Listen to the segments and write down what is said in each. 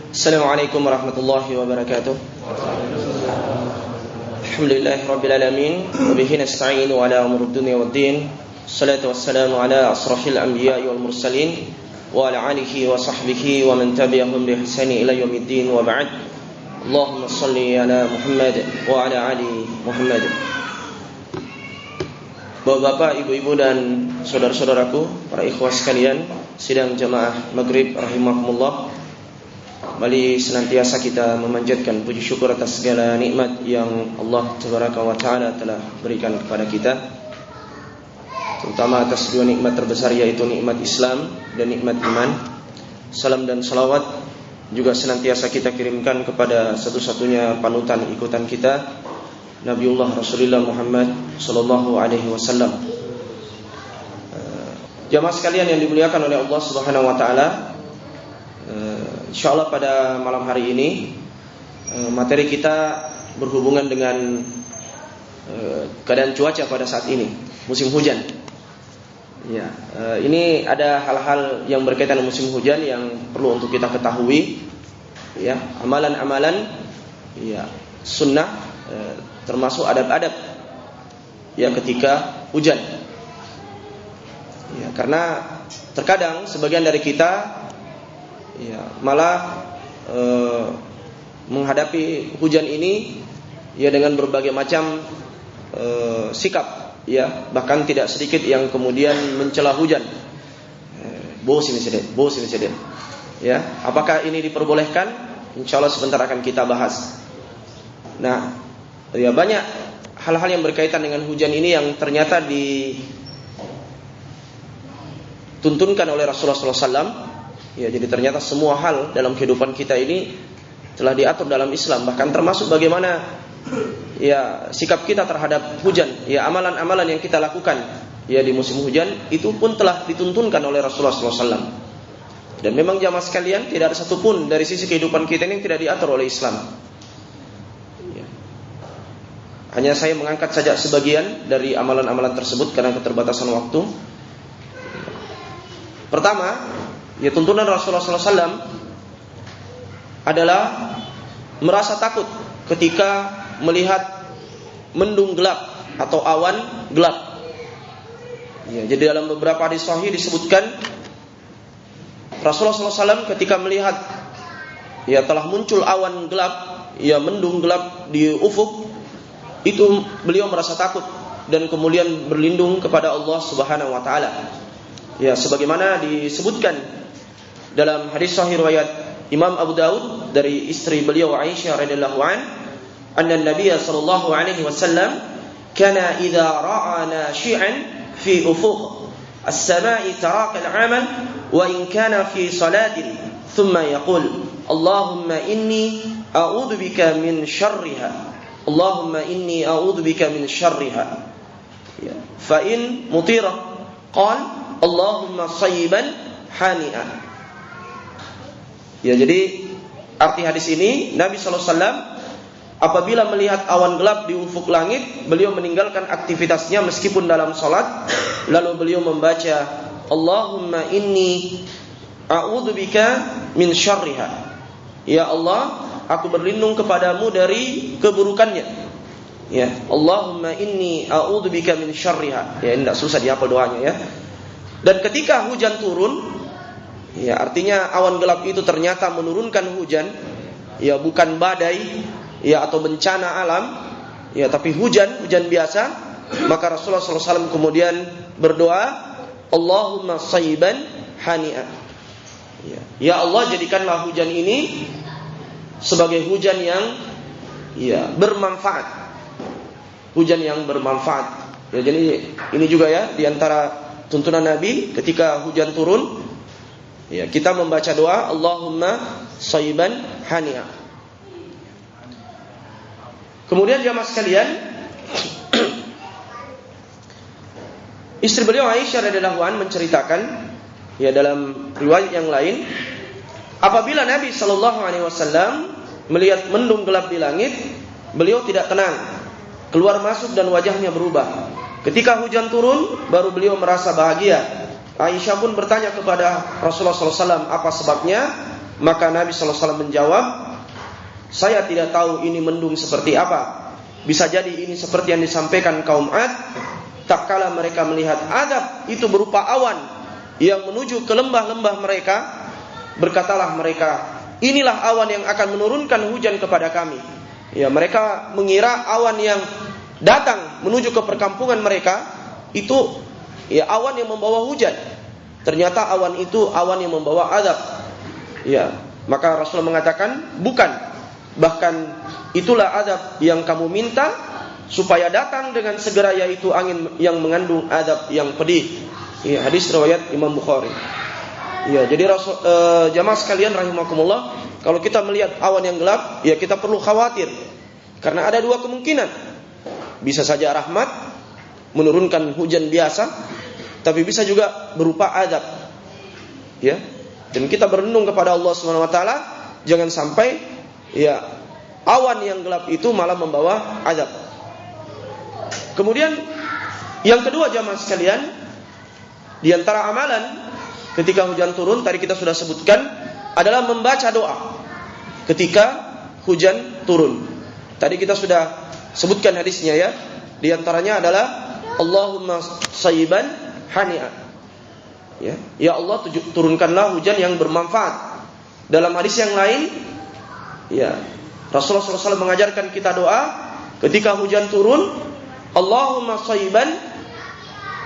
Assalamualaikum warahmatullahi wabarakatuh. Alhamdulillahirabbil alamin wa bihi nasta'inu ala umuri dunya waddin. Shalatu wassalamu ala asrafil anbiya'i wal mursalin wa ala alihi wa sahbihi wa man tabi'ahum bi ihsani ila yaumiddin wa ba'd. Allahumma shalli ala Muhammad wa ala ali Muhammad. Bapak-bapak, ibu-ibu dan saudara-saudaraku, para ikhwas sekalian, sidang jamaah maghrib rahimakumullah. Mari senantiasa kita memanjatkan puji syukur atas segala nikmat yang Allah Tabaraka wa Ta'ala telah berikan kepada kita, terutama atas dua nikmat terbesar, yaitu nikmat Islam dan nikmat iman. Salam dan salawat juga senantiasa kita kirimkan kepada satu-satunya panutan ikutan kita, Nabiullah Rasulullah Muhammad sallallahu alaihi wasallam. Jamaah sekalian yang dimuliakan oleh Allah Subhanahu wa Ta'ala, insyaallah pada malam hari ini materi kita berhubungan dengan keadaan cuaca pada saat ini, musim hujan. Ya, ini ada hal-hal yang berkaitan dengan musim hujan yang perlu untuk kita ketahui. Ya, amalan-amalan, ya, sunnah, termasuk adab-adab ya ketika hujan. Ya, karena terkadang sebagian dari kita ya malah menghadapi hujan ini ya dengan berbagai macam sikap, ya, bahkan tidak sedikit yang kemudian mencela hujan. Bos ini sedih. Ya, apakah ini diperbolehkan? Insyaallah sebentar akan kita bahas. Nah, ya, banyak hal-hal yang berkaitan dengan hujan ini yang ternyata dituntunkan oleh Rasulullah SAW. Ya, jadi ternyata semua hal dalam kehidupan kita ini telah diatur dalam Islam, bahkan termasuk bagaimana ya sikap kita terhadap hujan, ya amalan-amalan yang kita lakukan ya di musim hujan itu pun telah dituntunkan oleh Rasulullah SAW. Dan memang jamaah sekalian, tidak ada satupun dari sisi kehidupan kita ini yang tidak diatur oleh Islam. Ya. Hanya saya mengangkat saja sebagian dari amalan-amalan tersebut karena keterbatasan waktu. Pertama, ya, tuntunan Rasulullah SAW adalah merasa takut ketika melihat mendung gelap atau awan gelap. Ya, jadi dalam beberapa hadis sahih disebutkan Rasulullah SAW ketika melihat ya telah muncul awan gelap, ya mendung gelap di ufuk, itu beliau merasa takut dan kemudian berlindung kepada Allah Subhanahu wa Ta'ala. Ya, sebagaimana disebutkan dalam hadis sahih riwayat Imam Abu Daud dari istri beliau Aisyah radhiyallahu anna Nabi sallallahu alaihi wasallam kana idza ra'a nashi'an fi ufuq as-sama'i taraka al-'amal wa in kana fi salatin thumma yaqul Allahumma inni a'udzu bika min syarriha Allahumma inni a'udzu bika min syarriha, ya, fa in mutira qala Allahumma sayyiban hani'a. Ya, jadi arti hadis ini, Nabi SAW apabila melihat awan gelap di ufuk langit, beliau meninggalkan aktivitasnya meskipun dalam salat, lalu beliau membaca Allahumma inni a'udzubika min syarriha. Ya Allah, aku berlindung kepadamu dari keburukannya. Ya, Allahumma inni a'udzubika min syarriha. Ya, tidak susah dihafal doanya, ya. Dan ketika hujan turun, ya artinya awan gelap itu ternyata menurunkan hujan, ya bukan badai, ya atau bencana alam, ya tapi hujan biasa, maka Rasulullah SAW kemudian berdoa Allahumma sayyiban hani'a. Ya Allah, jadikanlah hujan ini sebagai hujan yang ya bermanfaat, hujan yang bermanfaat. Ya, jadi ini juga ya diantara tuntunan Nabi ketika hujan turun, ya, kita membaca doa Allahumma sayyiban hani'a. Kemudian jamaah sekalian, istri beliau Aisyah radhiyallahu anha menceritakan, ya dalam riwayat yang lain, apabila Nabi sallallahu alaihi wasallam melihat mendung gelap di langit, beliau tidak tenang, keluar masuk dan wajahnya berubah. Ketika hujan turun, baru beliau merasa bahagia. Aisyah pun bertanya kepada Rasulullah SAW apa sebabnya. Maka Nabi SAW menjawab, saya tidak tahu ini mendung seperti apa. Bisa jadi ini seperti yang disampaikan kaum Ad. Tak kala mereka melihat adab itu berupa awan yang menuju ke lembah-lembah mereka, berkatalah mereka, inilah awan yang akan menurunkan hujan kepada kami. Ya, mereka mengira awan yang datang menuju ke perkampungan mereka itu ya awan yang membawa hujan. Ternyata awan itu awan yang membawa azab. Ya, maka Rasulullah mengatakan, bukan. Bahkan itulah azab yang kamu minta supaya datang dengan segera, yaitu angin yang mengandung azab yang pedih. Ya, hadis riwayat Imam Bukhari. Ya, jadi jamaah sekalian rahimakumullah, kalau kita melihat awan yang gelap, ya kita perlu khawatir. Karena ada dua kemungkinan. Bisa saja rahmat, menurunkan hujan biasa, tapi bisa juga berupa azab. Ya. Dan kita berlindung kepada Allah Subhanahu wa taala, jangan sampai ya awan yang gelap itu malah membawa azab. Kemudian yang kedua jamaah sekalian, di antara amalan ketika hujan turun, tadi kita sudah sebutkan, adalah membaca doa ketika hujan turun. Tadi kita sudah sebutkan hadisnya ya. Di antaranya adalah Allahumma sayyiban hani'an. Ya Allah, turunkanlah hujan yang bermanfaat. Dalam hadis yang lain, ya Rasulullah SAW mengajarkan kita doa ketika hujan turun, Allahumma sayyiban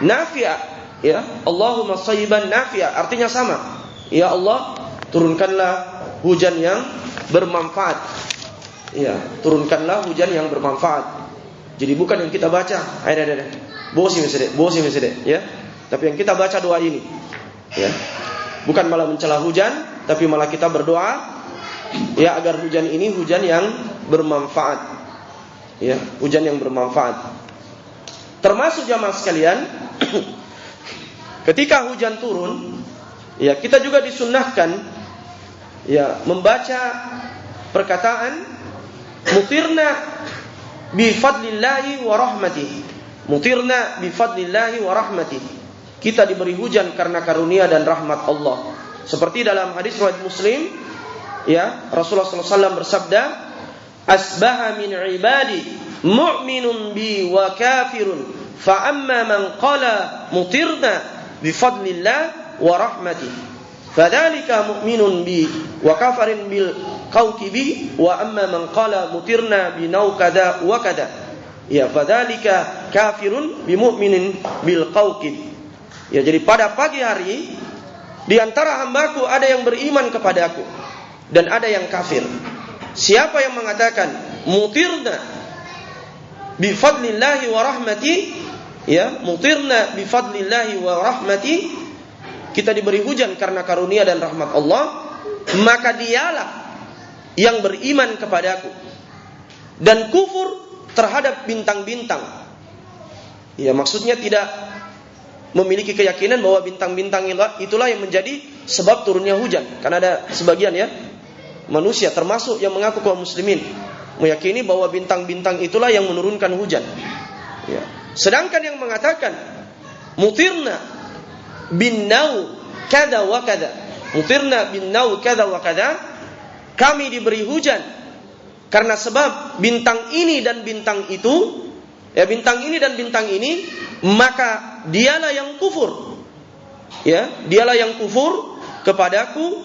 nafi'a. Ya, Allahumma sayyiban nafi'a, artinya sama. Ya Allah, turunkanlah hujan yang bermanfaat. Ya, turunkanlah hujan yang bermanfaat. Jadi bukan yang kita baca, bosi mesede, ya. Tapi yang kita baca doa ini, ya. Bukan malah mencela hujan, tapi malah kita berdoa ya agar hujan ini hujan yang bermanfaat. Ya, hujan yang bermanfaat. Termasuk jamaah sekalian, ketika hujan turun, ya kita juga disunnahkan ya membaca perkataan mutirna bi fadlillahi wa rahmatihi. Mutirna bi fadlillahi wa rahmatihi. Kita diberi hujan karena karunia dan rahmat Allah. Seperti dalam hadis riwayat Muslim, ya Rasulullah SAW bersabda, asbaha min ibadi mu'minun bi wa kafirun, fa amma man qala mutirna bi fadlillah wa rahmatihi, fadzalika mu'minun bi wa kafarin bil qawkibi, wa amma man qala mutirna bi nau kada wa kada, ya fadzalika kafirun bi mu'minin bil qawkib. Ya, jadi pada pagi hari di antara hambaku ada yang beriman kepadaku dan ada yang kafir. Siapa yang mengatakan mutirna bi fadlillahi wa rahmati, ya mutirna bi fadlillahi wa rahmati, kita diberi hujan karena karunia dan rahmat Allah, maka dialah yang beriman kepadaku dan kufur terhadap bintang-bintang. Ya, maksudnya tidak memiliki keyakinan bahwa bintang-bintang itulah yang menjadi sebab turunnya hujan. Karena ada sebagian ya manusia termasuk yang mengaku kaum muslimin meyakini bahwa bintang-bintang itulah yang menurunkan hujan. Ya. Sedangkan yang mengatakan mutirna bin nau kada wa kada, mutirna bin nau kada wa kada, kami diberi hujan karena sebab bintang ini dan bintang itu, ya bintang ini dan bintang ini, maka dialah yang kufur. Ya, dialah yang kufur kepadaku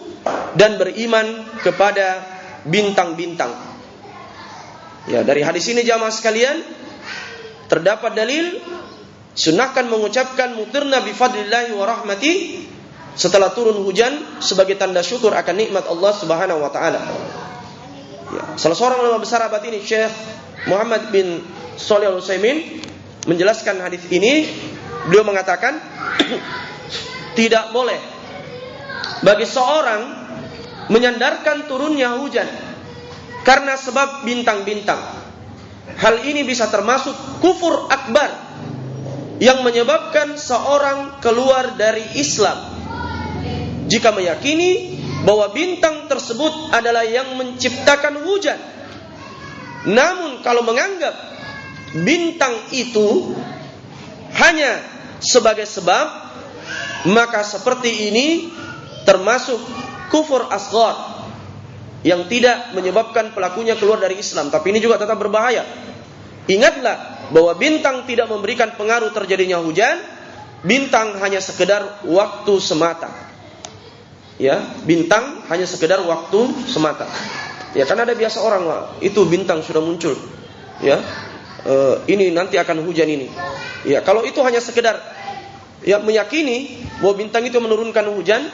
dan beriman kepada bintang-bintang. Ya, dari hadis ini jamaah sekalian terdapat dalil sunahkan mengucapkan mutirna bi fadlillahi wa rahmati setelah turun hujan sebagai tanda syukur akan nikmat Allah Subhanahu wa taala. Ya, salah seorang ulama besar abad ini Syekh Muhammad bin Shalih Al-Utsaimin menjelaskan hadis ini. Beliau mengatakan tidak boleh bagi seorang menyandarkan turunnya hujan karena sebab bintang-bintang. Hal ini bisa termasuk kufur akbar yang menyebabkan seorang keluar dari Islam jika meyakini bahwa bintang tersebut adalah yang menciptakan hujan. Namun kalau menganggap bintang itu hanya sebagai sebab, maka seperti ini termasuk kufur asghar, yang tidak menyebabkan pelakunya keluar dari Islam, tapi ini juga tetap berbahaya. Ingatlah bahwa bintang tidak memberikan pengaruh terjadinya hujan. Bintang hanya sekedar waktu semata. Ya, bintang hanya sekedar waktu semata. Ya, kan ada biasa orang, wah, itu bintang sudah muncul. Ya, ini nanti akan hujan ini. Ya, kalau itu hanya sekedar ya meyakini bahwa bintang itu menurunkan hujan,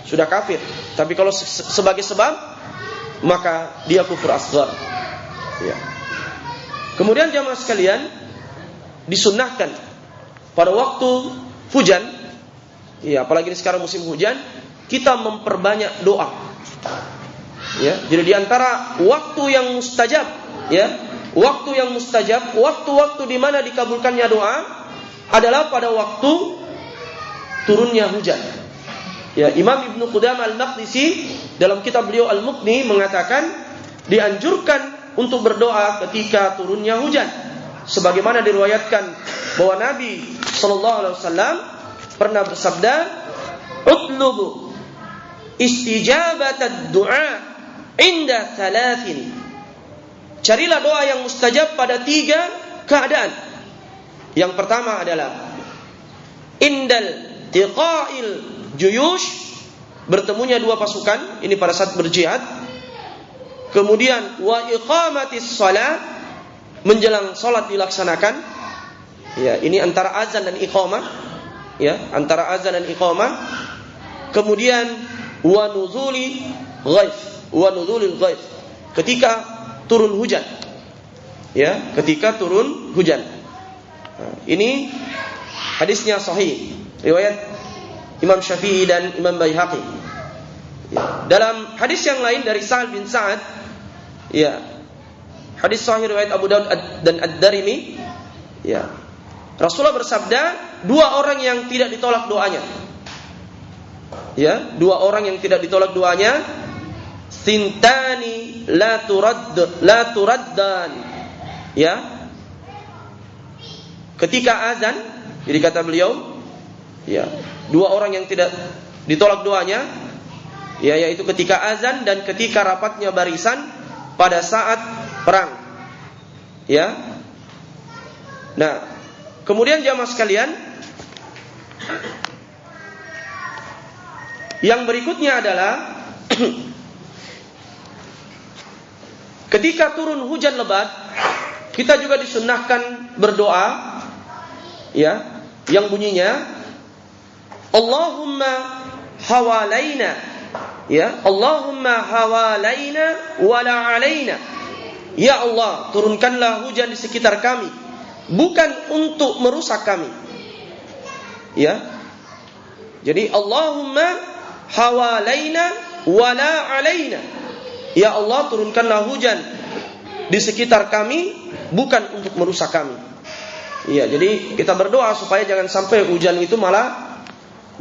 sudah kafir. Tapi kalau sebagai sebab, maka dia kufur asghar. Ya. Kemudian jamaah sekalian, disunnahkan pada waktu hujan, ya apalagi sekarang musim hujan, kita memperbanyak doa. Ya, jadi di antara waktu yang mustajab, ya, waktu yang mustajab, waktu-waktu di mana dikabulkannya doa adalah pada waktu turunnya hujan. Ya, Imam Ibnu Qudamah Al-Maqdisi dalam kitab beliau Al-Muqni mengatakan dianjurkan untuk berdoa ketika turunnya hujan, sebagaimana diriwayatkan bahwa Nabi sallallahu alaihi wasallam pernah bersabda, "Utlubu istijabatad du'a inda thalathin." Carilah doa yang mustajab pada 3 keadaan. Yang pertama adalah indal tiqa'il juyush, bertemunya 2 pasukan, ini pada saat berjihad. Kemudian wa iqamatis shalah, menjelang salat dilaksanakan. Ya, ini antara azan dan iqamah. Ya, antara azan dan iqamah. Kemudian wa nuzuli ghaith, wa nuzulil ghaith, ketika turun hujan. Ya, ketika turun hujan. Nah, ini hadisnya sahih, riwayat Imam Syafi'i dan Imam Baihaqi. Ya, dalam hadis yang lain dari Sa'ad bin Sa'ad, ya, hadis sahih riwayat Abu Daud dan Ad-Darimi, ya, Rasulullah bersabda, 2 orang yang tidak ditolak doanya. Ya, 2 orang yang tidak ditolak doanya, sintani la turaddan. Ya. Ketika azan, jadi kata beliau, ya, 2 orang yang tidak ditolak doanya, ya, yaitu ketika azan dan ketika rapatnya barisan pada saat perang. Ya. Nah, kemudian jamaah sekalian, yang berikutnya adalah ketika turun hujan lebat, kita juga disunnahkan berdoa, ya, yang bunyinya Allahumma hawalaina, ya, Allahumma hawalaina wala alaina. Ya Allah, turunkanlah hujan di sekitar kami, bukan untuk merusak kami. Ya. Jadi Allahumma hawalaina wala alaina. Ya Allah, turunkanlah hujan di sekitar kami, bukan untuk merusak kami. Ya, jadi kita berdoa supaya jangan sampai hujan itu malah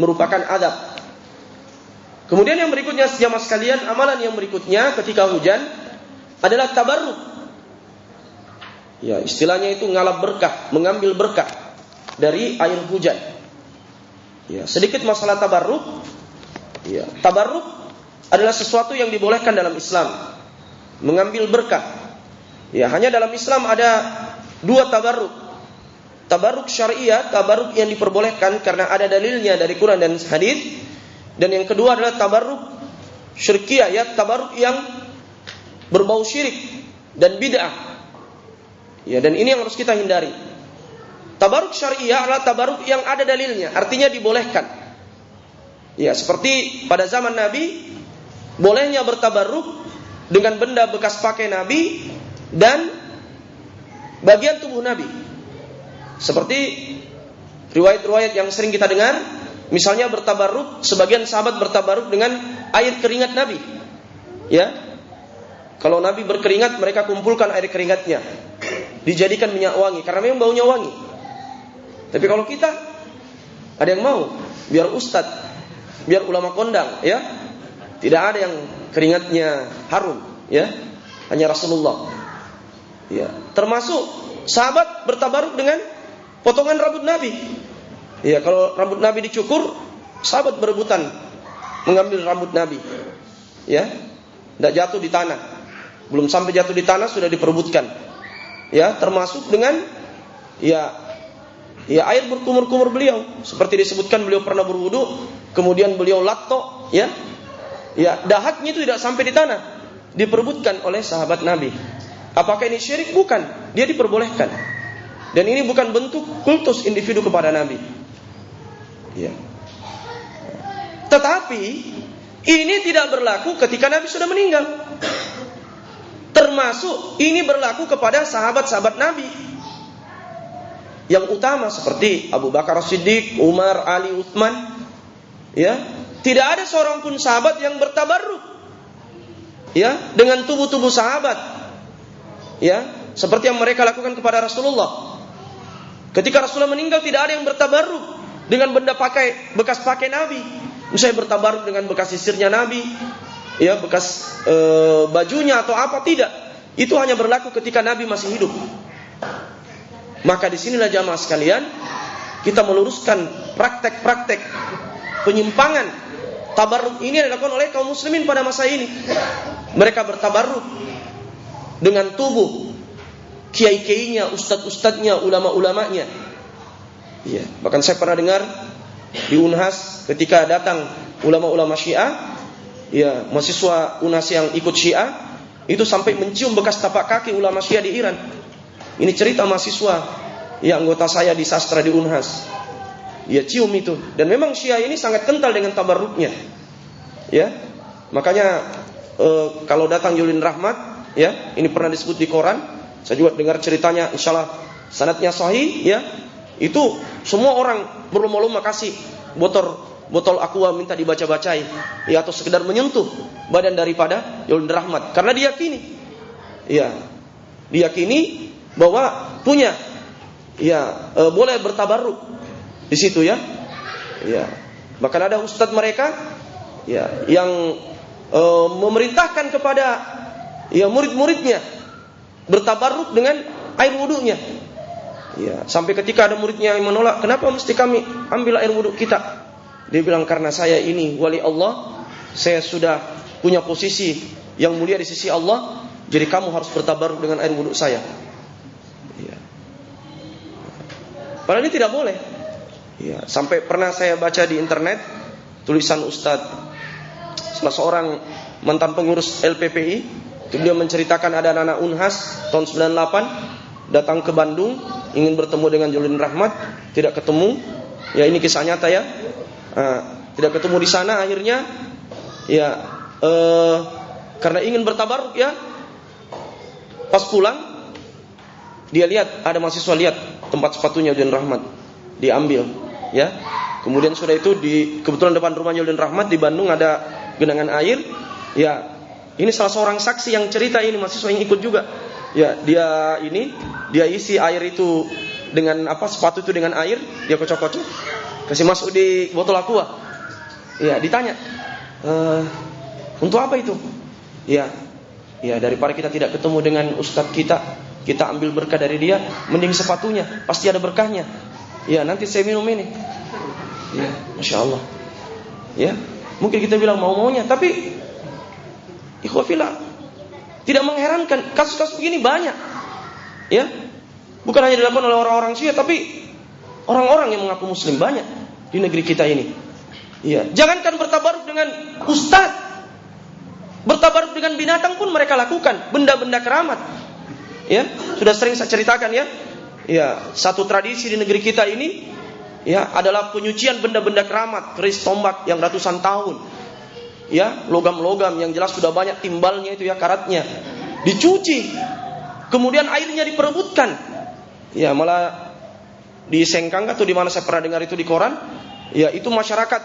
merupakan adab. Kemudian yang berikutnya jamaah sekalian, amalan yang berikutnya ketika hujan adalah tabarruk. Ya, istilahnya itu ngalap berkah, mengambil berkah dari air hujan. Ya, sedikit masalah tabarruk. Ya, tabarruk adalah sesuatu yang dibolehkan dalam Islam, mengambil berkah. Ya, hanya dalam Islam ada 2 tabarruk. Tabarruk syariah, tabarruk yang diperbolehkan karena ada dalilnya dari Quran dan hadis. Dan yang kedua adalah tabarruk syirkiyah, ya, tabarruk yang berbau syirik dan bid'ah. Ya, dan ini yang harus kita hindari. Tabarruk syariah adalah tabarruk yang ada dalilnya, artinya dibolehkan. Ya, seperti pada zaman Nabi, bolehnya bertabarruk dengan benda bekas pakai Nabi dan bagian tubuh Nabi. Seperti riwayat-riwayat yang sering kita dengar, misalnya bertabarruk, sebagian sahabat bertabarruk dengan air keringat Nabi. Ya. Kalau Nabi berkeringat, mereka kumpulkan air keringatnya, dijadikan minyak wangi karena memang baunya wangi. Tapi kalau kita, ada yang mau biar ustadz, biar ulama kondang, ya, tidak ada yang keringatnya harum, ya, hanya Rasulullah. Ya, termasuk sahabat bertabaruk dengan potongan rambut Nabi. Ya, kalau rambut Nabi dicukur, sahabat berebutan mengambil rambut Nabi. Ya. tidak jatuh di tanah. Belum sampai jatuh di tanah sudah diperebutkan. Ya, termasuk dengan ya air berkumur-kumur beliau. Seperti disebutkan beliau pernah berwudu, kemudian beliau latto, ya. Ya, dahaknya itu tidak sampai di tanah, diperebutkan oleh sahabat Nabi. Apakah ini syirik? Bukan. Dia diperbolehkan. Dan ini bukan bentuk kultus individu kepada Nabi. Ya. Tetapi ini tidak berlaku ketika Nabi sudah meninggal. Termasuk ini berlaku kepada sahabat-sahabat Nabi yang utama seperti Abu Bakar As-Siddiq, Umar, Ali, Utsman. Ya, tidak ada seorang pun sahabat yang bertabarruk ya dengan tubuh-tubuh sahabat. Ya, seperti yang mereka lakukan kepada Rasulullah. Ketika Rasulullah meninggal tidak ada yang bertabarruk dengan benda bekas pakai Nabi. Misalnya bertabarruk dengan bekas sisirnya Nabi, ya, bekas bajunya atau apa, tidak. Itu hanya berlaku ketika Nabi masih hidup. Maka disinilah jamaah sekalian, kita meluruskan praktek-praktek penyimpangan tabarruk ini yang dilakukan oleh kaum muslimin pada masa ini. Mereka bertabarruk dengan tubuh kiai-kiainya, ustadz-ustadznya, ulama-ulamanya. Ya, bahkan saya pernah dengar di Unhas ketika datang ulama-ulama Syiah, ya, mahasiswa Unhas yang ikut Syiah itu sampai mencium bekas tapak kaki ulama Syiah di Iran. Ini cerita mahasiswa yang anggota saya di sastra di Unhas. Ya, cium itu. Dan memang Syiah ini sangat kental dengan tabarruknya. Ya. Makanya kalau datang Julin Rahmat, ya, ini pernah disebut di koran. Saya juga dengar ceritanya, insyaallah sanadnya sahih, ya. Itu semua orang berlomba-lomba kasih botol aqua minta dibaca-bacai, ya, atau sekedar menyentuh badan daripada Julin Rahmat karena diyakini bahwa punya boleh bertabarruk di situ, ya. Ya. Bahkan ada ustadz mereka yang memerintahkan kepada murid-muridnya bertabarruk dengan air wudunya. Ya, sampai ketika ada muridnya yang menolak, "Kenapa mesti kami ambil air wudu kita?" Dia bilang, "Karena saya ini wali Allah, saya sudah punya posisi yang mulia di sisi Allah, jadi kamu harus bertabarruk dengan air wudu saya." Ya. Padahal ini tidak boleh. Ya, sampai pernah saya baca di internet tulisan Ustadz, salah seorang mantan pengurus LPPI, beliau menceritakan ada anak-anak Unhas tahun 98 datang ke Bandung ingin bertemu dengan Julin Rahmat, tidak ketemu. Ya, ini kisah nyata, ya. Tidak ketemu di sana, akhirnya karena ingin bertabarruk, ya, pas pulang dia lihat ada mahasiswa lihat tempat sepatunya Julin Rahmat, diambil, ya. Kemudian sudah itu kebetulan depan rumahnya Julin Rahmat di Bandung ada genangan air, ya. Ini salah seorang saksi yang cerita, ini mahasiswa yang ikut juga. Ya, dia isi air itu dengan sepatu itu dengan air, dia kocok-kocok, kasih masuk di botol aqua. Ya, ditanya, "Untuk apa itu?" Ya, daripada kita tidak ketemu dengan ustadz kita ambil berkah dari dia, mending sepatunya, pasti ada berkahnya. Ya, nanti saya minum ini. Ya, Masya Allah. Ya, mungkin kita bilang mau-maunya, tapi ikhwafillah, tidak mengherankan, kasus-kasus begini banyak. Ya. Bukan hanya dilakukan oleh orang-orang Syiah, tapi orang-orang yang mengaku muslim banyak di negeri kita ini. Ya. Jangankan bertabaruk dengan ustaz, bertabaruk dengan binatang pun mereka lakukan, benda-benda keramat. Ya, sudah sering saya ceritakan, ya. Ya, satu tradisi di negeri kita ini, ya, adalah penyucian benda-benda keramat, keris tombak yang ratusan tahun. Ya, logam-logam yang jelas sudah banyak timbalnya itu, ya, karatnya. Dicuci. Kemudian airnya diperebutkan. Ya, malah di Sengkang atau di mana saya pernah dengar itu di koran, ya, itu masyarakat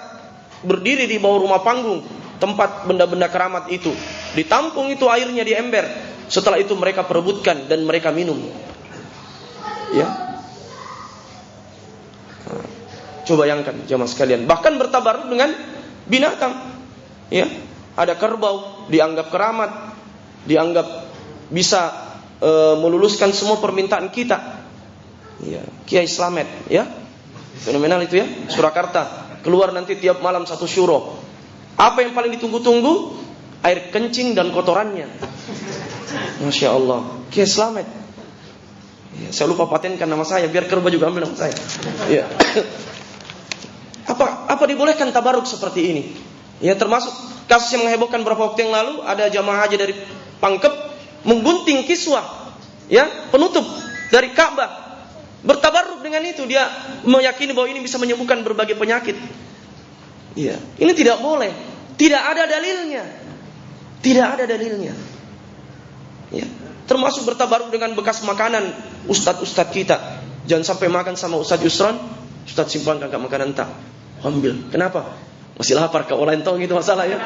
berdiri di bawah rumah panggung tempat benda-benda keramat itu. Ditampung itu airnya di ember. Setelah itu mereka perebutkan dan mereka minum. Ya. Coba bayangkan jemaah sekalian, bahkan bertabaruk dengan binatang. Ya, ada kerbau dianggap keramat, dianggap bisa meluluskan semua permintaan kita. Ya, Kiai Slamet, ya, fenomenal itu, ya, Surakarta, keluar nanti tiap malam satu syuro. Apa yang paling ditunggu-tunggu? air kencing dan kotorannya. Masya Allah. Kiai Slamet. Ya, saya lupa patenkan nama saya, biar Kerba juga ambil nama saya. Ya. Apa dibolehkan tabaruk seperti ini? Ya, termasuk kasus yang menghebohkan beberapa waktu yang lalu, ada jamaah haji dari Pangkep menggunting kiswah, ya, penutup dari Ka'bah. Bertabaruk dengan itu, dia meyakini bahwa ini bisa menyembuhkan berbagai penyakit. Ya, ini tidak boleh. Tidak ada dalilnya. Tidak ada dalilnya. Ya, termasuk bertabaruk dengan bekas makanan ustadz kita. Jangan sampai makan sama Ustadz Yusron, Ustadz simpan kakak makanan tak. Ambil. Kenapa? Masih lapar ke olain tong, itu masalah ya.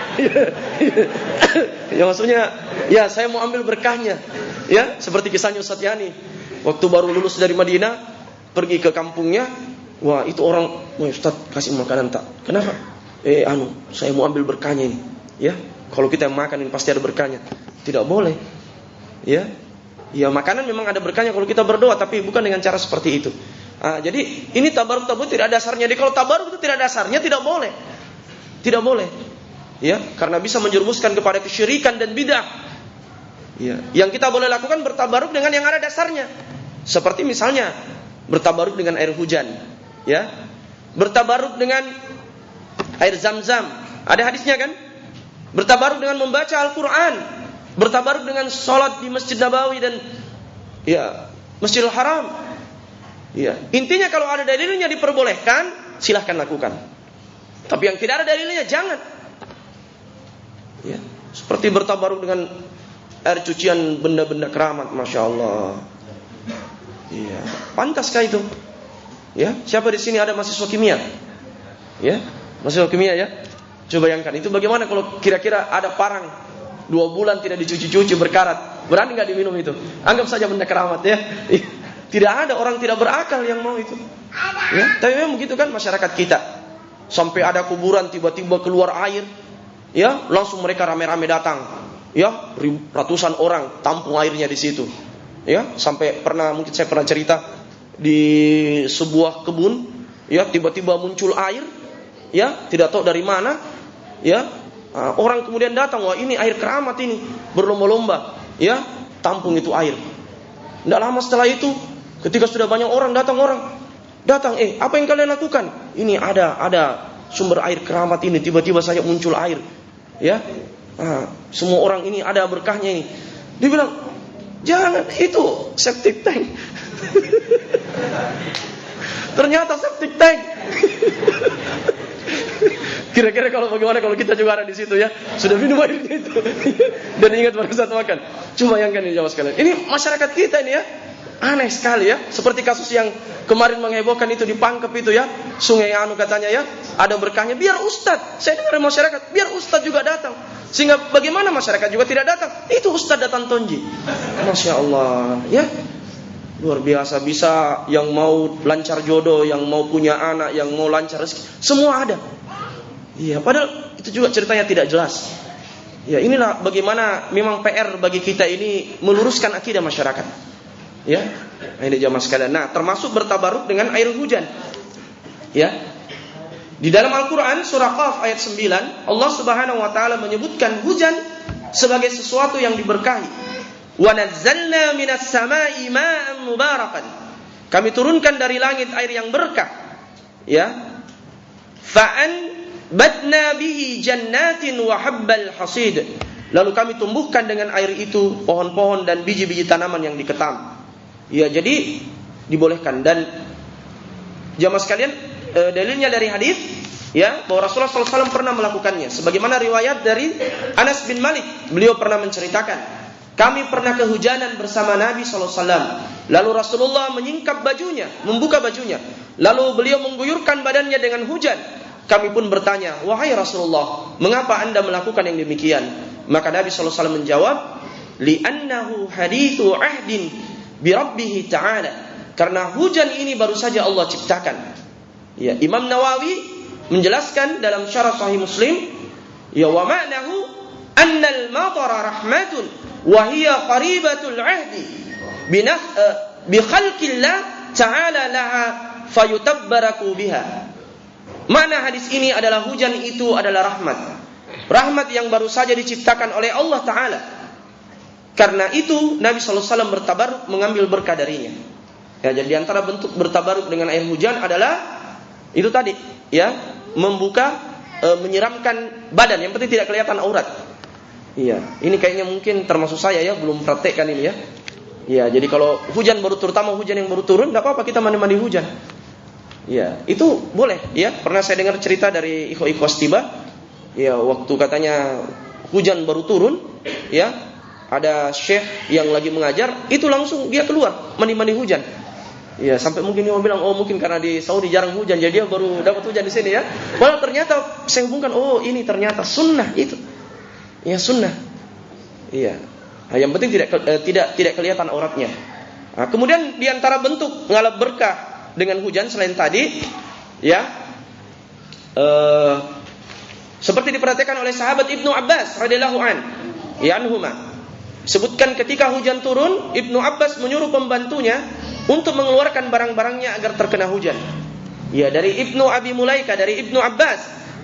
Ya maksudnya, ya saya mau ambil berkahnya. Ya, seperti kisahnya Ustadz Yani. Waktu baru lulus dari Madinah, pergi ke kampungnya. Wah, itu orang, wah Ustadz kasih makanan tak. Kenapa? Saya mau ambil berkahnya ini. Ya, kalau kita makan ini pasti ada berkahnya. Tidak boleh. Ya, makanan memang ada berkahnya kalau kita berdoa, tapi bukan dengan cara seperti itu. Jadi ini tabaruk tidak ada dasarnya. Jadi kalau tabaruk itu tidak ada dasarnya, tidak boleh. Tidak boleh. Ya, karena bisa menjerumuskan kepada kesyirikan dan bidah. Ya, yang kita boleh lakukan bertabaruk dengan yang ada dasarnya. Seperti misalnya bertabaruk dengan air hujan, ya. Bertabaruk dengan air Zam-Zam. Ada hadisnya kan? Bertabaruk dengan membaca Al-Qur'an. Bertabaruk dengan sholat di Masjid Nabawi dan ya Masjidil Haram. Ya, intinya kalau ada dalilnya diperbolehkan, silahkan lakukan. Tapi yang tidak ada dalilnya jangan. Ya, seperti bertabaruk dengan air cucian benda-benda keramat, masya Allah. Iya, pantaskah itu? Ya, siapa di sini ada mahasiswa kimia? Ya, mahasiswa kimia ya. Coba bayangkan itu bagaimana kalau kira-kira ada parang 2 bulan tidak dicuci-cuci berkarat, berani nggak diminum itu? Anggap saja benda keramat ya. Tidak ada orang tidak berakal yang mau itu. Ya, tapi memang begitu kan masyarakat kita. Sampai ada kuburan tiba-tiba keluar air, ya langsung mereka rame-rame datang, ya ratusan orang tampung airnya di situ. Ya, sampai mungkin saya pernah cerita di sebuah kebun, ya tiba-tiba muncul air, ya tidak tahu dari mana, ya orang kemudian datang, wah ini air keramat ini, berlomba-lomba, ya tampung itu air. Tidak lama setelah itu, ketika sudah banyak orang datang, apa yang kalian lakukan? Ini ada sumber air keramat ini, tiba-tiba saja muncul air, ya semua orang ini ada berkahnya ini. Dia bilang, jangan, itu septic tank. Ternyata septic tank. Kira-kira bagaimana kalau kita juga ada di situ ya, sudah minum airnya itu dan ingat pada saat makan. Coba bayangkan ini jamaah sekalian. Ini masyarakat kita ini ya, aneh sekali ya. Seperti kasus yang kemarin menghebohkan itu di Pangkep itu ya, Sungai Anu katanya ya, ada berkahnya. Biar ustadz, saya dengar masyarakat, biar ustadz juga datang. Sehingga bagaimana masyarakat juga tidak datang? Itu ustadz datang tonji. Masya Allah ya. Luar biasa, bisa yang mau lancar jodoh, yang mau punya anak, yang mau lancar rezeki, semua ada. Iya, padahal itu juga ceritanya tidak jelas. Ya, inilah bagaimana memang PR bagi kita ini meluruskan akidah masyarakat. Ya, ini jamaah sekalian. Nah, termasuk bertabaruk dengan air hujan. Ya. Di dalam Al-Qur'an surah Qaf ayat 9, Allah Subhanahu wa taala menyebutkan hujan sebagai sesuatu yang diberkahi. Wa nazzalna minas samai ma'an mubarakan. Kami turunkan dari langit air yang berkah. Ya. Fa'an batna bihi jannatin wa habbal hasid. Lalu kami tumbuhkan dengan air itu pohon-pohon dan biji-biji tanaman yang diketam. Ya, jadi dibolehkan. Dan jamaah sekalian, dalilnya dari hadis ya bahwa Rasulullah SAW pernah melakukannya. Sebagaimana riwayat dari Anas bin Malik, beliau pernah menceritakan, kami pernah kehujanan bersama Nabi SAW. Lalu Rasulullah menyingkap bajunya, membuka bajunya. Lalu beliau mengguyurkan badannya dengan hujan. Kami pun bertanya, wahai Rasulullah, mengapa anda melakukan yang demikian? Maka Nabi SAW menjawab, li'annahu hadithu ahdin bi Rabbih ta'ala. Karena hujan ini baru saja Allah ciptakan. Ya, Imam Nawawi menjelaskan dalam syarah Sahih Muslim, ya wa ma'nahu annal matara rahmatun wa hiya qaribatul ahdi bi khalqillah ta'ala laha fayutabbaraku biha. Makna hadis ini adalah hujan itu adalah rahmat. rahmat yang baru saja diciptakan oleh Allah Ta'ala. Karena itu Nabi SAW bertabaruk mengambil berkah darinya. Ya, jadi antara bentuk bertabaruk dengan air hujan adalah itu tadi, ya, membuka, menyiramkan badan, yang penting tidak kelihatan aurat. Iya, ini kayaknya mungkin termasuk saya ya, belum praktekkan ini ya. Iya, jadi kalau hujan baru, terutama hujan yang baru turun, tidak apa-apa kita mandi-mandi hujan. Iya, itu boleh. Ya, pernah saya dengar cerita dari ikhwan Stiba. Ya, waktu katanya hujan baru turun, ya, ada syekh yang lagi mengajar, itu langsung dia keluar mandi-mandi hujan. Ya, sampai mungkin dia mau bilang, oh mungkin karena di Saudi jarang hujan, jadi dia baru dapat hujan di sini ya. Walau ternyata saya hubungkan, oh ini ternyata sunnah itu. Ya, sunnah. Iya. Nah, yang penting tidak kelihatan auratnya. Nah, kemudian di antara bentuk ngalap berkah dengan hujan selain tadi, ya, seperti diperhatikan oleh sahabat Ibnu Abbas radhiyallahu anhuma. Sebutkan ketika hujan turun, Ibnu Abbas menyuruh pembantunya untuk mengeluarkan barang-barangnya agar terkena hujan. Ya, dari Ibnu Abi Mulaika, dari Ibnu Abbas,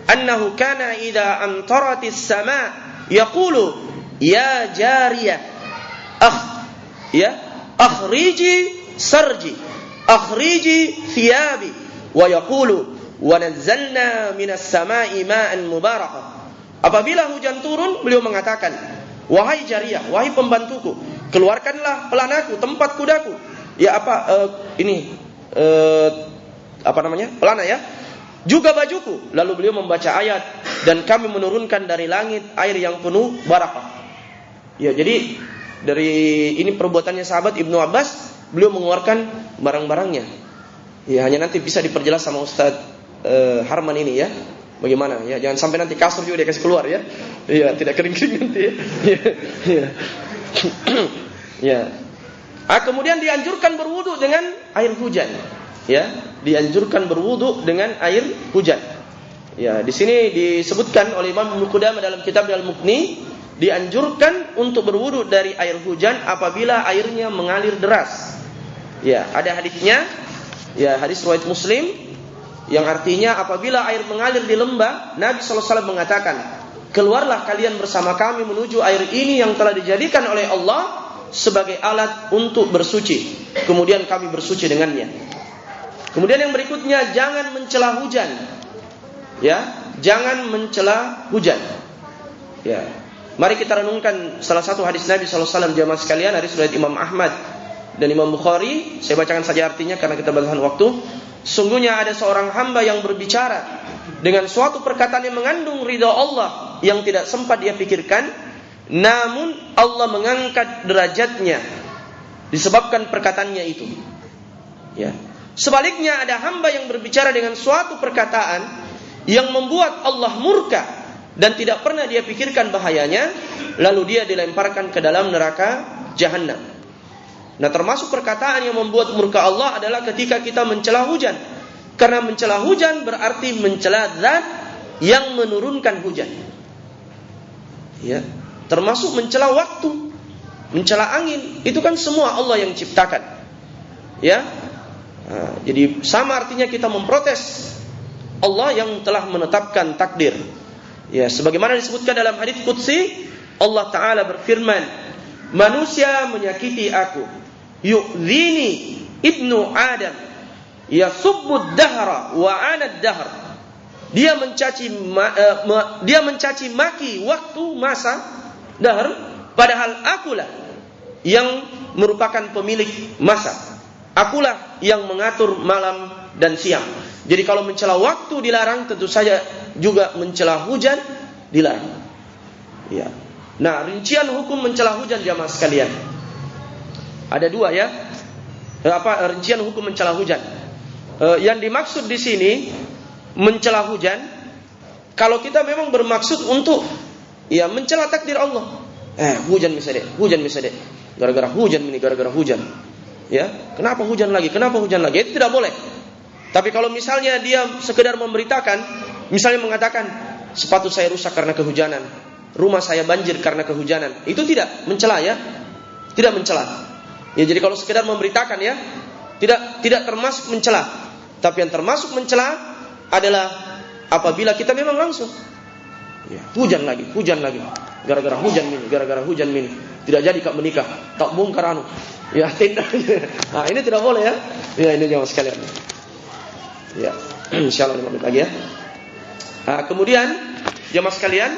annahu kana idza amtaratis sama yaqulu ya jariyah akhriji sarji akhriji thiyabi wa yaqulu wa nazzalna minas samai ma'an mubarakah. Apabila hujan turun, beliau mengatakan, wahai jariyah, wahai pembantuku, keluarkanlah pelanaku, tempat kudaku. Ya, pelana ya. Juga bajuku. Lalu beliau membaca ayat, dan kami menurunkan dari langit air yang penuh barakah. Ya, jadi dari ini perbuatannya sahabat Ibnu Abbas, beliau mengeluarkan barang-barangnya. Ya, hanya nanti bisa diperjelas sama Ustaz Harman ini ya. Bagaimana ya? Jangan sampai nanti kasur juga dia kasih keluar ya. Iya, tidak kering-kering nanti ya. Ya. Kemudian dianjurkan berwudu dengan air hujan. Ya, dianjurkan berwudu dengan air hujan. Ya, di sini disebutkan oleh Imam Ibnu Qudamah dalam kitab Al-Mughni, dianjurkan untuk berwudu dari air hujan apabila airnya mengalir deras. Ya, ada hadisnya. Ya, hadis riwayat Muslim yang artinya apabila air mengalir di lembah, Nabi SAW mengatakan, keluarlah kalian bersama kami menuju air ini yang telah dijadikan oleh Allah sebagai alat untuk bersuci. Kemudian kami bersuci dengannya. Kemudian yang berikutnya, jangan mencela hujan. Ya, jangan mencela hujan. Ya, mari kita renungkan salah satu hadis Nabi SAW jamaah sekalian, hadis riwayat Imam Ahmad dan Imam Bukhari. Saya bacakan saja artinya karena kita batasan waktu. Sungguhnya ada seorang hamba yang berbicara dengan suatu perkataan yang mengandung ridha Allah yang tidak sempat dia pikirkan, namun Allah mengangkat derajatnya disebabkan perkataannya itu. Ya. Sebaliknya ada hamba yang berbicara dengan suatu perkataan yang membuat Allah murka dan tidak pernah dia pikirkan bahayanya, lalu dia dilemparkan ke dalam neraka Jahannam. Nah, termasuk perkataan yang membuat murka Allah adalah ketika kita mencela hujan. Karena mencela hujan berarti mencela zat yang menurunkan hujan. Ya, termasuk mencela waktu, mencela angin, itu kan semua Allah yang ciptakan. Ya. Nah, jadi sama artinya kita memprotes Allah yang telah menetapkan takdir. Ya, sebagaimana disebutkan dalam hadits qudsi, Allah Ta'ala berfirman, manusia menyakiti aku, yu'dhini ibnu Adam, yasubbud dahra wa anad dahr. Dia mencaci maki waktu, masa, dahr, padahal akulah yang merupakan pemilik masa. Akulah yang mengatur malam dan siang. Jadi kalau mencela waktu dilarang, tentu saja juga mencela hujan dilarang. Ya. Nah, rincian hukum mencela hujan jamaah sekalian. Ada dua ya. Rincian hukum mencela hujan. Yang dimaksud di sini mencela hujan, kalau kita memang bermaksud untuk ya mencela takdir Allah. Hujan misalnya. Gara-gara hujan ini, gara-gara hujan. Ya, kenapa hujan lagi? Itu tidak boleh. Tapi kalau misalnya dia sekedar memberitakan, misalnya mengatakan sepatu saya rusak karena kehujanan, rumah saya banjir karena kehujanan, itu tidak mencela ya. Tidak mencela. Ya, jadi kalau sekedar memberitakan ya, tidak termasuk mencela. Tapi yang termasuk mencela adalah apabila kita memang langsung. Ya, hujan lagi. Gara-gara hujan ini. Tidak jadi kak menikah, tak bongkar anu. Ya, tendanya. Nah, ini tidak boleh ya. Ya, ini jamaah sekalian. Ya, insyaallah 5 menit lagi ya. Nah, kemudian jamaah sekalian,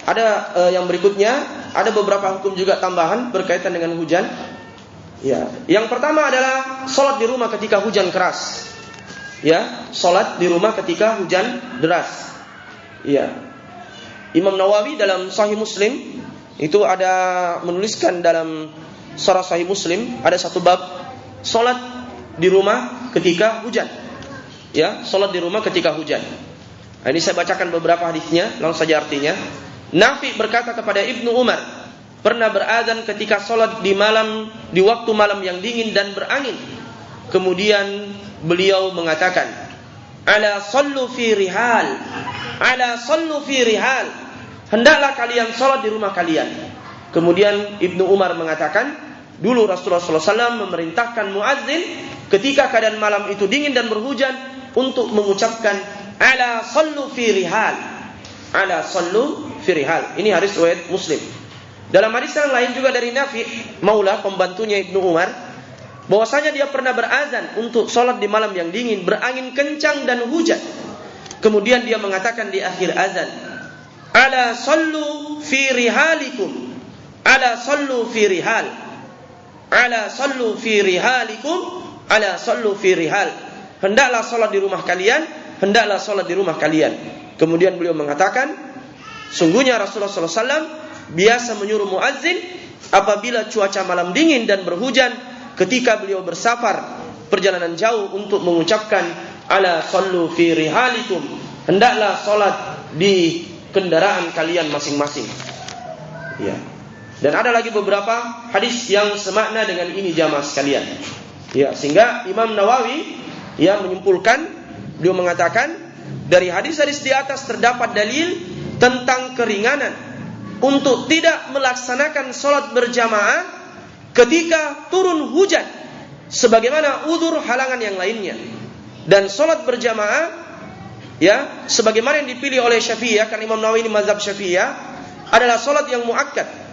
ada yang berikutnya, ada beberapa hukum juga tambahan berkaitan dengan hujan. Ya, yang pertama adalah salat di rumah ketika hujan keras. Ya, salat di rumah ketika hujan deras. Ya. Imam Nawawi dalam Sahih Muslim itu ada menuliskan dalam Syarah Sahih Muslim ada satu bab salat di rumah ketika hujan. Ya, salat di rumah ketika hujan. Nah, ini saya bacakan beberapa hadisnya, langsung saja artinya. Nafi berkata kepada Ibnu Umar, pernah berazan ketika salat di waktu malam yang dingin dan berangin. Kemudian beliau mengatakan, "Ala sallu fi rihal. Ala sallu fi rihal. Hendaklah kalian salat di rumah kalian." Kemudian Ibnu Umar mengatakan, dulu Rasulullah SAW memerintahkan muadzin ketika keadaan malam itu dingin dan berhujan untuk mengucapkan ala sallu fi rihal. Ala sallu fi rihal. Ini hadis riwayat Muslim. Dalam hadis yang lain juga dari Nafi Maula, pembantunya Ibnu Umar, bahwasanya dia pernah berazan untuk salat di malam yang dingin, berangin kencang dan hujan. Kemudian dia mengatakan di akhir azan, ala sallu fi rihalikum. Ala sallu fi rihal. Ala sallu fi rihalikum. Ala sallu fi rihal. Hendaklah salat di rumah kalian, hendaklah salat di rumah kalian. Kemudian beliau mengatakan, sungguhnya Rasulullah SAW biasa menyuruh muadzin apabila cuaca malam dingin dan berhujan, ketika beliau bersafar perjalanan jauh untuk mengucapkan ala sallu fi rihalikum, hendaklah salat di kendaraan kalian masing-masing. Ya. Dan ada lagi beberapa hadis yang semakna dengan ini jamaah sekalian. Ya, sehingga Imam Nawawi menyimpulkan, beliau mengatakan dari hadis-hadis di atas terdapat dalil tentang keringanan untuk tidak melaksanakan salat berjamaah ketika turun hujan, sebagaimana uzur halangan yang lainnya. Dan salat berjamaah, sebagaimana yang dipilih oleh Syafi'iyah, karena Imam Nawawi ini mazhab Syafi'iyah, adalah salat yang muakkad.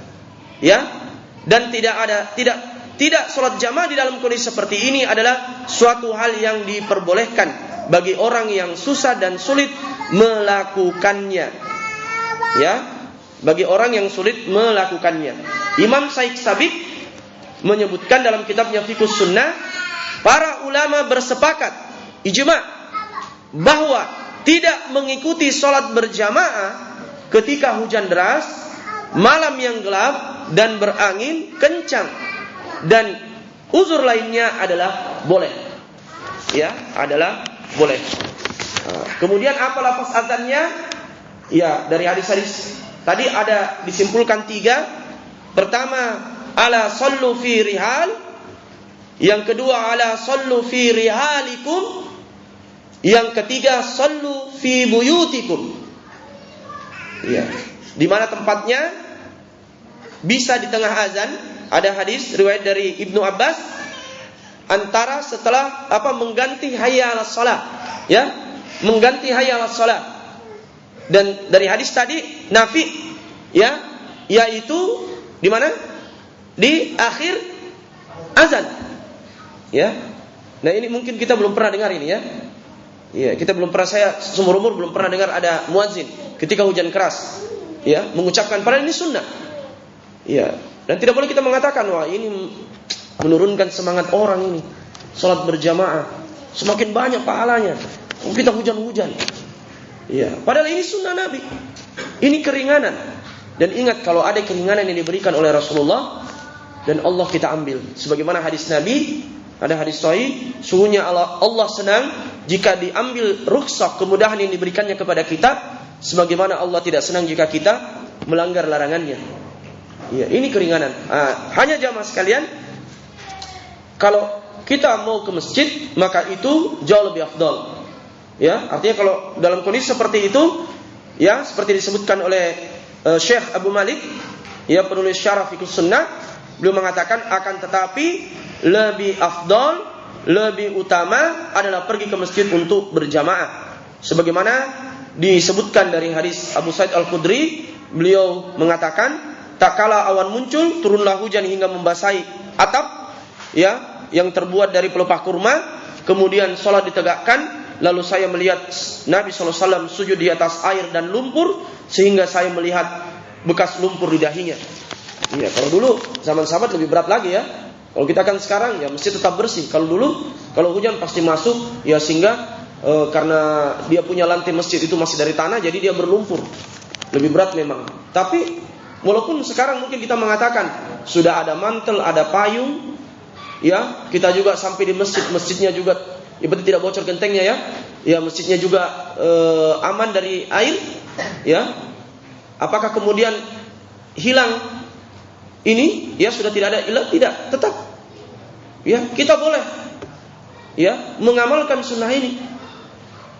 Dan tidak salat jamaah di dalam kondisi seperti ini adalah suatu hal yang diperbolehkan bagi orang yang susah dan sulit melakukannya. Bagi orang yang sulit melakukannya. Imam Syekh Sabit menyebutkan dalam kitabnya Fiqhus Sunnah, para ulama bersepakat ijma' bahwa tidak mengikuti salat berjamaah ketika hujan deras, malam yang gelap dan berangin kencang, dan uzur lainnya adalah boleh. Adalah boleh. Kemudian apa lafaz azannya? Dari hadis-hadis tadi ada disimpulkan 3. Pertama, ala sallu fi rihal. Yang kedua, ala sallu fi rihalikum. Yang ketiga, sallu fi buyutikum. Di mana tempatnya? Bisa di tengah azan. Ada hadis riwayat dari Ibnu Abbas, antara setelah mengganti hayya 'alas shalah, mengganti hayya 'alas shalah. Dan dari hadis tadi Nafi, yaitu di mana? Di akhir azan. Nah, ini mungkin kita belum pernah dengar ini kita belum pernah, saya seumur umur belum pernah dengar ada muadzin ketika hujan keras mengucapkan, padahal ini sunnah. Dan tidak boleh kita mengatakan, wah ini menurunkan semangat orang ini salat berjamaah, semakin banyak pahalanya, kita hujan-hujan. Padahal ini sunnah Nabi, ini keringanan. Dan ingat, kalau ada keringanan yang diberikan oleh Rasulullah dan Allah, kita ambil. Sebagaimana hadis Nabi, ada hadis sahih, sungguhnya Allah senang jika diambil rukhsah, kemudahan yang diberikannya kepada kita, sebagaimana Allah tidak senang jika kita melanggar larangannya. Ini keringanan. Hanya jamaah sekalian, kalau kita mau ke masjid, maka itu jauh lebih afdal. Artinya kalau dalam kondisi seperti itu, seperti disebutkan oleh Syekh Abu Malik, penulis Syarah Fiqhus Sunnah, beliau mengatakan, akan tetapi lebih afdal, lebih utama adalah pergi ke masjid untuk berjamaah. Sebagaimana disebutkan dari hadis Abu Sa'id Al-Khudri, beliau mengatakan, tak kala awan muncul, turunlah hujan hingga membasahi atap, ya, yang terbuat dari pelepah kurma. Kemudian sholat ditegakkan, lalu saya melihat Nabi SAW sujud di atas air dan lumpur, sehingga saya melihat bekas lumpur di dahinya. Ya, kalau dulu zaman sahabat lebih berat lagi ya. Kalau kita kan sekarang ya mesti tetap bersih. Kalau dulu kalau hujan pasti masuk, ya sehingga karena dia punya lantai masjid itu masih dari tanah, jadi dia berlumpur. Lebih berat memang. Tapi walaupun sekarang mungkin kita mengatakan sudah ada mantel, ada payung, ya, kita juga sampai di masjidnya juga, ya berarti tidak bocor gentengnya ya. Ya, masjidnya juga aman dari air, ya. Apakah kemudian hilang ini? Ya, sudah tidak ada ilah, tidak, tetap. Ya, kita boleh ya mengamalkan sunnah ini.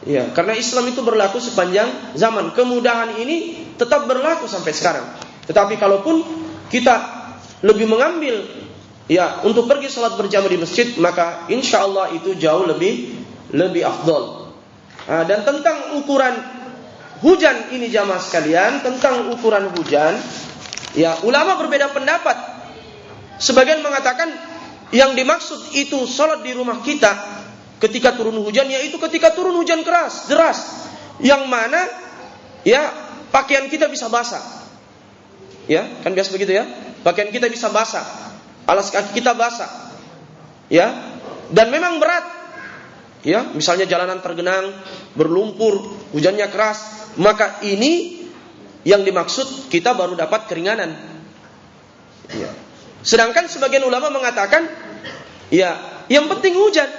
Ya, karena Islam itu berlaku sepanjang zaman. Kemudahan ini tetap berlaku sampai sekarang. Tetapi kalaupun kita lebih mengambil ya untuk pergi salat berjamaah di masjid, maka insya Allah itu jauh lebih afdol. Dan tentang ukuran hujan ini jamaah sekalian, tentang ukuran hujan, ya ulama berbeda pendapat. Sebagian mengatakan yang dimaksud itu salat di rumah kita ketika turun hujan, yaitu ketika turun hujan keras, deras, yang mana ya pakaian kita bisa basah. Ya, kan biasa begitu ya. Pakaian kita bisa basah, alas kaki kita basah. Ya, dan memang berat. Ya, misalnya jalanan tergenang, berlumpur, hujannya keras, maka ini yang dimaksud kita baru dapat keringanan. Ya. Sedangkan sebagian ulama mengatakan, ya, yang penting hujan.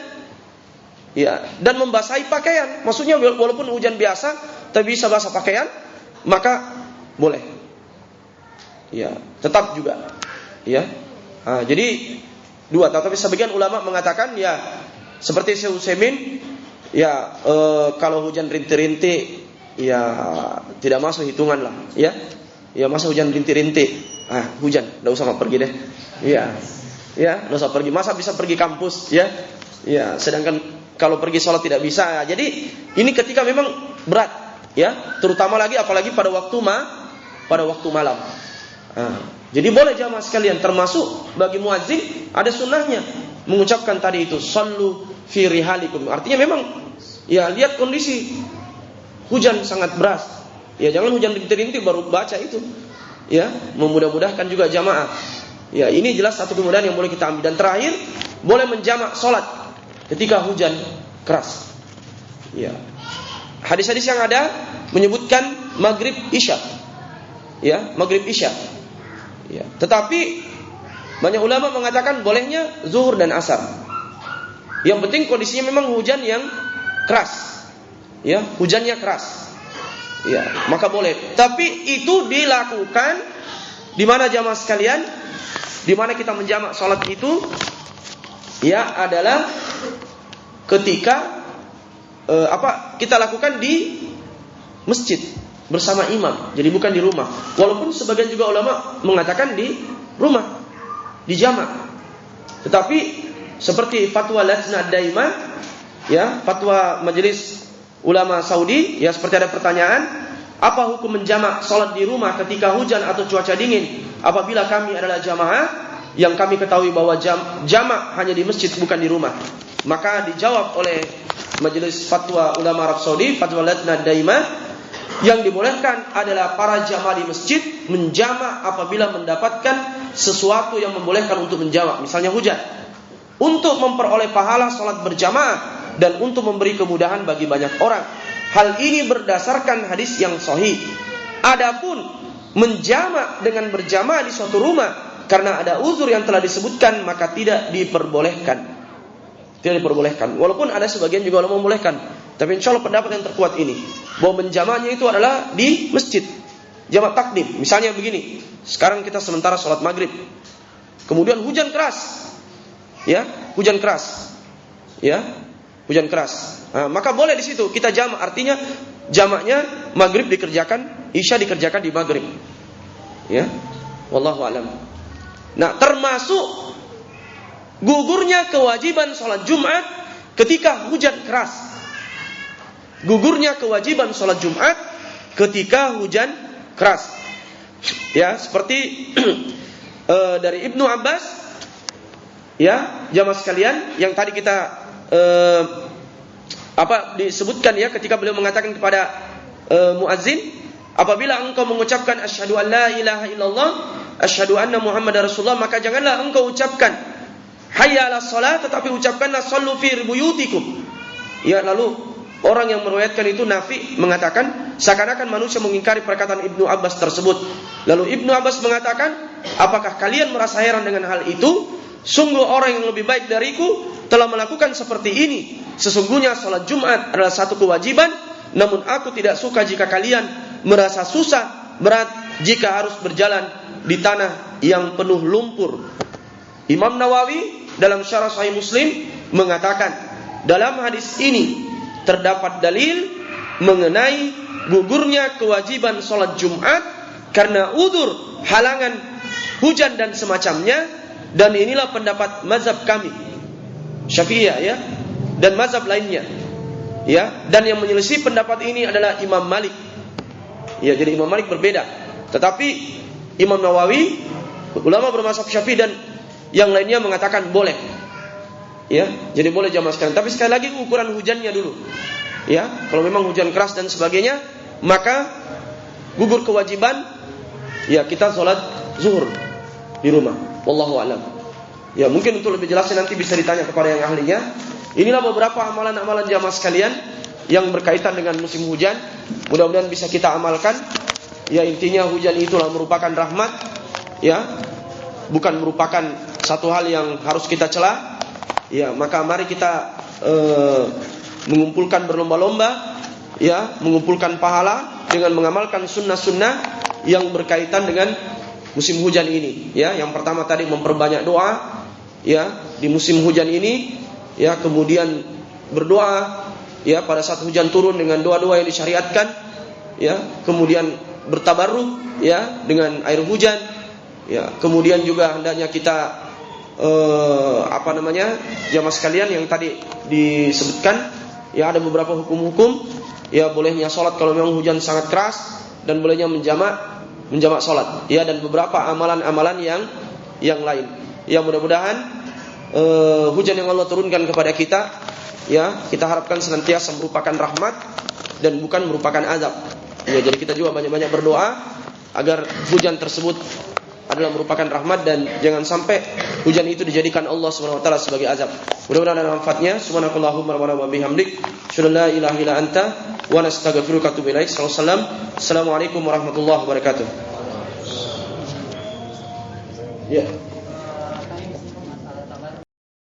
Ya, dan membasahi pakaian. Maksudnya walaupun hujan biasa tapi bisa basah pakaian, maka boleh. Ya, tetap juga. Ya. Jadi dua, tapi sebagian ulama mengatakan ya seperti Syekh Utsaimin, ya kalau hujan rintik-rintik ya tidak masuk hitungan lah, ya. Ya, masa hujan rintik-rintik. Hujan, enggak usah pergi deh. Ya. Ya, enggak usah pergi. Masa bisa pergi kampus, ya. Ya, sedangkan kalau pergi sholat tidak bisa. Jadi ini ketika memang berat, ya, terutama apalagi pada waktu malam. Jadi boleh jamaah sekalian, termasuk bagi muadzin ada sunnahnya mengucapkan tadi itu sallu fi rihalikum. Artinya memang ya lihat kondisi hujan sangat deras. Ya, jangan hujan rintik-rintik baru baca itu. Ya, memudah-mudahkan juga jamaah. Ya, ini jelas satu kemudahan yang boleh kita ambil. Dan terakhir, boleh menjamak sholat ketika hujan keras. Ya. Hadis-hadis yang ada menyebutkan maghrib isya. Ya, maghrib isya. Ya. Tetapi banyak ulama mengatakan bolehnya zuhur dan asar. Yang penting kondisinya memang hujan yang keras. Ya, hujannya keras. Ya, maka boleh. Tapi itu dilakukan di mana jamaah sekalian? Di mana kita menjamak salat itu? Ya, adalah ketika kita lakukan di masjid bersama imam. Jadi bukan di rumah. Walaupun sebagian juga ulama mengatakan di rumah, di jamak. Tetapi seperti fatwa Lajnah Daimah, ya, fatwa Majelis Ulama Saudi, ya, seperti ada pertanyaan, apa hukum menjamak salat di rumah ketika hujan atau cuaca dingin? Apabila kami adalah jamaah yang kami ketahui bahwa jamak hanya di masjid bukan di rumah. Maka dijawab oleh Majelis Fatwa Ulama Arab Saudi, Fatwa Lajnah Daimah, yang dibolehkan adalah para jamaah di masjid menjamak apabila mendapatkan sesuatu yang membolehkan untuk menjamak, misalnya hujan, untuk memperoleh pahala salat berjamaah dan untuk memberi kemudahan bagi banyak orang. Hal ini berdasarkan hadis yang sahih. Adapun menjamak dengan berjamaah di suatu rumah karena ada uzur yang telah disebutkan, maka tidak diperbolehkan. Tidak diperbolehkan. Walaupun ada sebagian juga ulama membolehkan, tapi insya Allah pendapat yang terkuat ini, bahwa menjamaknya itu adalah di masjid, jamak takdim. Misalnya begini, sekarang kita sementara sholat maghrib, kemudian hujan keras, ya, hujan keras, ya, hujan keras. Maka boleh di situ kita jamak. Artinya jamaknya maghrib dikerjakan, isya dikerjakan di maghrib. Ya, wallahu alam. Nah, termasuk gugurnya kewajiban sholat Jumat ketika hujan keras. gugurnya kewajiban sholat Jumat ketika hujan keras. Ya, seperti dari Ibnu Abbas, ya, jamaah sekalian, yang tadi kita disebutkan ya, ketika beliau mengatakan kepada muazzin, apabila engkau mengucapkan asyhadu an la ilaha illallah, asyhadu anna Muhammadar Rasulullah, maka janganlah engkau ucapkan hayya 'alas shalah, tetapi ucapkanlah sallu fi buyutikum. Ya, lalu orang yang meriwayatkan itu Nafi mengatakan seakan-akan manusia mengingkari perkataan Ibnu Abbas tersebut. Lalu Ibnu Abbas mengatakan, apakah kalian merasa heran dengan hal itu? Sungguh orang yang lebih baik dariku telah melakukan seperti ini. Sesungguhnya salat Jumat adalah satu kewajiban, namun aku tidak suka jika kalian merasa susah, berat jika harus berjalan di tanah yang penuh lumpur. Imam Nawawi dalam Syarah Sahih Muslim mengatakan, dalam hadis ini terdapat dalil mengenai gugurnya kewajiban salat Jumat karena udzur, halangan, hujan dan semacamnya, dan inilah pendapat mazhab kami Syafi'iyah, ya, dan mazhab lainnya, ya, dan yang menyelisih pendapat ini adalah Imam Malik. Ya, jadi Imam Malik berbeda, tetapi Imam Nawawi, ulama bermazhab Syafi'i dan yang lainnya mengatakan boleh. Ya, jadi boleh jamaah sekalian. Tapi sekali lagi ukuran hujannya dulu. Ya, kalau memang hujan keras dan sebagainya, maka gugur kewajiban, ya, kita sholat zuhur di rumah. Wallahu a'lam. Ya, mungkin untuk lebih jelasnya nanti bisa ditanya kepada yang ahlinya. Inilah beberapa amalan-amalan jamaah sekalian yang berkaitan dengan musim hujan. Mudah-mudahan bisa kita amalkan. Ya, intinya hujan itulah merupakan rahmat. Ya, bukan merupakan satu hal yang harus kita cela. Ya, maka mari kita mengumpulkan berlomba-lomba, ya, mengumpulkan pahala dengan mengamalkan sunnah-sunnah yang berkaitan dengan musim hujan ini. Ya, yang pertama tadi memperbanyak doa, ya, di musim hujan ini, ya, kemudian berdoa, ya, pada saat hujan turun dengan doa-doa yang disyariatkan, ya, kemudian bertabarruk, ya, dengan air hujan, ya, kemudian juga hendaknya kita jamaah sekalian yang tadi disebutkan, ya, ada beberapa hukum-hukum, ya, bolehnya sholat kalau memang hujan sangat keras, dan bolehnya menjamak sholat, ya, dan beberapa amalan-amalan yang lain. Ya, mudah-mudahan hujan yang Allah turunkan kepada kita, ya, kita harapkan senantiasa merupakan rahmat dan bukan merupakan azab. Ya, jadi kita juga banyak-banyak berdoa agar hujan tersebut adalah merupakan rahmat dan jangan sampai hujan itu dijadikan Allah Subhanahu wa taala sebagai azab. Mudah-mudahan ada manfaatnya. Subhanakallahumma wa bihamdik, asyhadu an la ilaha illa anta wa nastaghfiruka wa atubu ilaik. Assalamualaikum warahmatullahi wabarakatuh. Ya.